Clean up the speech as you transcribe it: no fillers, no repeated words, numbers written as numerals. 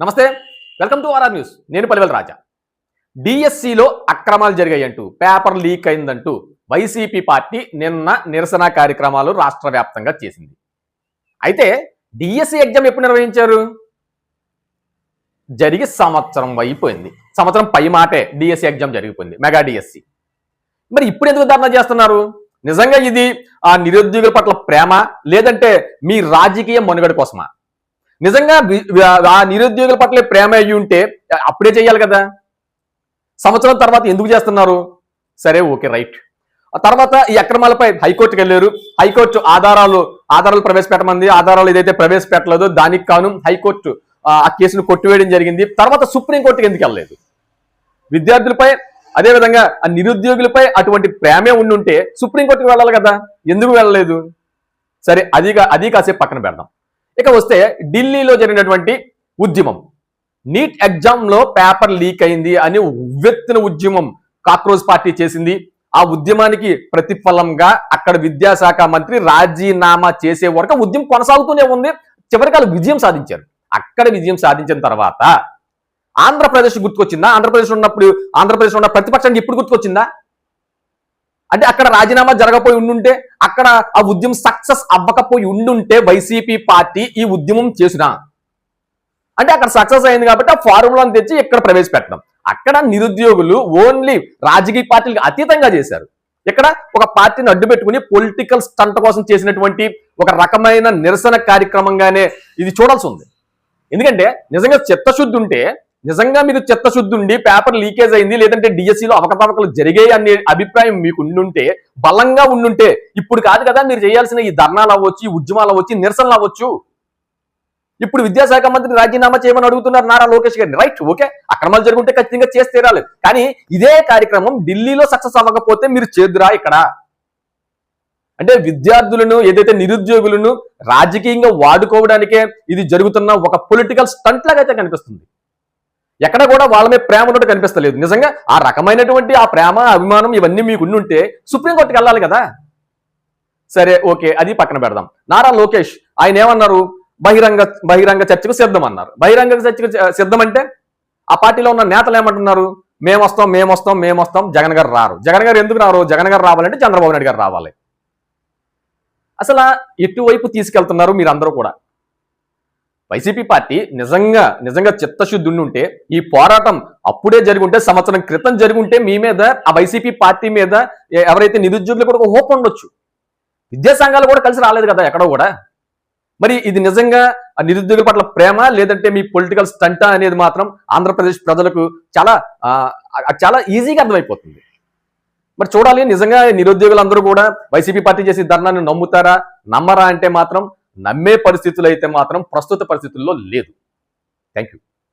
నమస్తే, welcome to RR news. నేను పలివెల రాజా. డిఎస్సిలో అక్రమాలు జరిగాయంటూ, పేపర్ లీక్ అయిందంటూ వైసీపీ పార్టీ నిన్న నిరసన కార్యక్రమాలు రాష్ట్ర వ్యాప్తంగా చేసింది. అయితే డిఎస్సి ఎగ్జామ్ ఎప్పుడు నిర్వహించారు? జరిగి సంవత్సరం అయిపోయింది. సంవత్సరం పై మాటే డిఎస్సి ఎగ్జామ్ జరిగిపోయింది, మెగా డిఎస్సి. మరి ఇప్పుడు ఎందుకు ధర్నా చేస్తున్నారు? నిజంగా ఇది ఆ నిరుద్యోగుల పట్ల ప్రేమ, లేదంటే మీ రాజకీయ మనుగడ కోసమా? నిజంగా ఆ నిరుద్యోగుల పట్ల ప్రేమ అయ్యి ఉంటే అప్పుడే చేయాలి కదా. సంవత్సరం తర్వాత ఎందుకు చేస్తున్నారు? సరే, ఓకే, రైట్. ఆ తర్వాత ఈ అక్రమాలపై హైకోర్టుకి వెళ్ళారు. హైకోర్టు ఆధారాలు ప్రవేశపెట్టమంది. ఆధారాలు ఏదైతే ప్రవేశపెట్టలేదో దానికి కాను హైకోర్టు ఆ కేసును కొట్టివేయడం జరిగింది. తర్వాత సుప్రీంకోర్టుకి ఎందుకు వెళ్ళలేదు? విద్యార్థులపై, అదేవిధంగా ఆ నిరుద్యోగులపై అటువంటి ప్రేమే ఉండుంటే సుప్రీంకోర్టుకి వెళ్ళాలి కదా, ఎందుకు వెళ్ళలేదు? సరే, అది కాసేపు పక్కన పెడదాం. ఇక వస్తే ఢిల్లీలో జరిగినటువంటి ఉద్యమం, నీట్ ఎగ్జామ్ లో పేపర్ లీక్ అయింది అని ఉవ్వెత్తున ఉద్యమం కాక్రోజ్ పార్టీ చేసింది. ఆ ఉద్యమానికి ప్రతిఫలంగా అక్కడ విద్యాశాఖ మంత్రి రాజీనామా చేసే వరకు ఉద్యమం కొనసాగుతూనే ఉంది. చివరికి వాళ్ళు విజయం సాధించారు. అక్కడ విజయం సాధించిన తర్వాత ఆంధ్రప్రదేశ్ గుర్తుకొచ్చిందా? ఆంధ్రప్రదేశ్ ఉన్న ప్రతిపక్షానికి ఇప్పుడు గుర్తుకొచ్చిందా? అంటే అక్కడ రాజీనామా జరగపోయి ఉండుంటే, అక్కడ ఆ ఉద్యమం సక్సెస్ అవ్వకపోయి ఉండుంటే వైసీపీ పార్టీ ఈ ఉద్యమం చేసినా, అంటే అక్కడ సక్సెస్ అయింది కాబట్టి ఆ ఫార్ములాను తెచ్చి ఇక్కడ ప్రవేశపెట్టడం. అక్కడ నిరుద్యోగులు ఓన్లీ రాజకీయ పార్టీలకు అతీతంగా చేశారు. ఇక్కడ ఒక పార్టీని అడ్డు పెట్టుకుని పొలిటికల్ స్టంట్ కోసం చేసినటువంటి ఒక రకమైన నిరసన కార్యక్రమంగానే ఇది చూడాల్సి ఉంది. ఎందుకంటే నిజంగా చిత్తశుద్ధి ఉంటే, నిజంగా మీరు చిత్తశుద్ధి ఉండి పేపర్ లీకేజ్ అయింది, లేదంటే డిఎస్సిలో అవకతవకలు జరిగాయి అనే అభిప్రాయం మీకు ఉండుంటే, బలంగా ఉండుంటే, ఇప్పుడు కాదు కదా మీరు చేయాల్సిన ఈ ధర్నాలు అవ్వచ్చు, ఈ ఉద్యమాలు అవ్వచ్చు, నిరసనలు అవ్వచ్చు. ఇప్పుడు విద్యాశాఖ మంత్రి రాజీనామా చేయమని అడుగుతున్నారు నారా లోకేష్ గారిని. రైట్, ఓకే, అక్రమాలు జరుగుంటే ఖచ్చితంగా చేసి తీరాలి. కానీ ఇదే కార్యక్రమం ఢిల్లీలో సక్సెస్ అవ్వకపోతే మీరు చేద్దురా ఇక్కడ? అంటే విద్యార్థులను, ఏదైతే నిరుద్యోగులను రాజకీయంగా వాడుకోవడానికే ఇది జరుగుతున్న ఒక పొలిటికల్ స్టంట్ లాగా అయితే కనిపిస్తుంది. ఎక్కడ కూడా వాళ్ళ మీద ప్రేమ ఉన్నట్టు కనిపిస్తలేదు. నిజంగా ఆ రకమైనటువంటి ఆ ప్రేమ, అభిమానం ఇవన్నీ మీకు ఉండుంటే సుప్రీంకోర్టుకి వెళ్ళాలి కదా. సరే, ఓకే, అది పక్కన పెడదాం. నారా లోకేష్ ఆయన ఏమన్నారు? బహిరంగ చర్చకు సిద్ధం అన్నారు. బహిరంగ చర్చకు సిద్ధం అంటే ఆ పార్టీలో ఉన్న నేతలు ఏమంటున్నారు? మేము వస్తాం, జగన్ గారు రారు. జగన్ గారు ఎందుకు రారు? జగన్ గారు రావాలంటే చంద్రబాబు నాయుడు గారు రావాలి. అసలు ఎటువైపు తీసుకెళ్తున్నారు మీరందరూ కూడా? వైసీపీ పార్టీ నిజంగా చిత్తశుద్ధి ఉంటే ఈ పోరాటం అప్పుడే జరుగుంటే, సంవత్సరం క్రితం జరుగుంటే మీ మీద, ఆ వైసీపీ పార్టీ మీద ఎవరైతే నిరుద్యోగులు కూడా ఒక హోప్ ఉండొచ్చు. విద్యాసంఘాలు కూడా కలిసి రాలేదు కదా ఎక్కడో కూడా. మరి ఇది నిజంగా ఆ నిరుద్యోగుల పట్ల ప్రేమ, లేదంటే మీ పొలిటికల్ స్టంటా అనేది మాత్రం ఆంధ్రప్రదేశ్ ప్రజలకు చాలా ఈజీగా అర్థమైపోతుంది. మరి చూడాలి, నిజంగా నిరుద్యోగులందరూ కూడా వైసీపీ పార్టీ చేసే ధర్నాన్ని నమ్ముతారా, నమ్మరా అంటే మాత్రం నమ్మే పరిస్థితులు అయితే మాత్రం ప్రస్తుత పరిస్థితుల్లో లేదు. Thank you.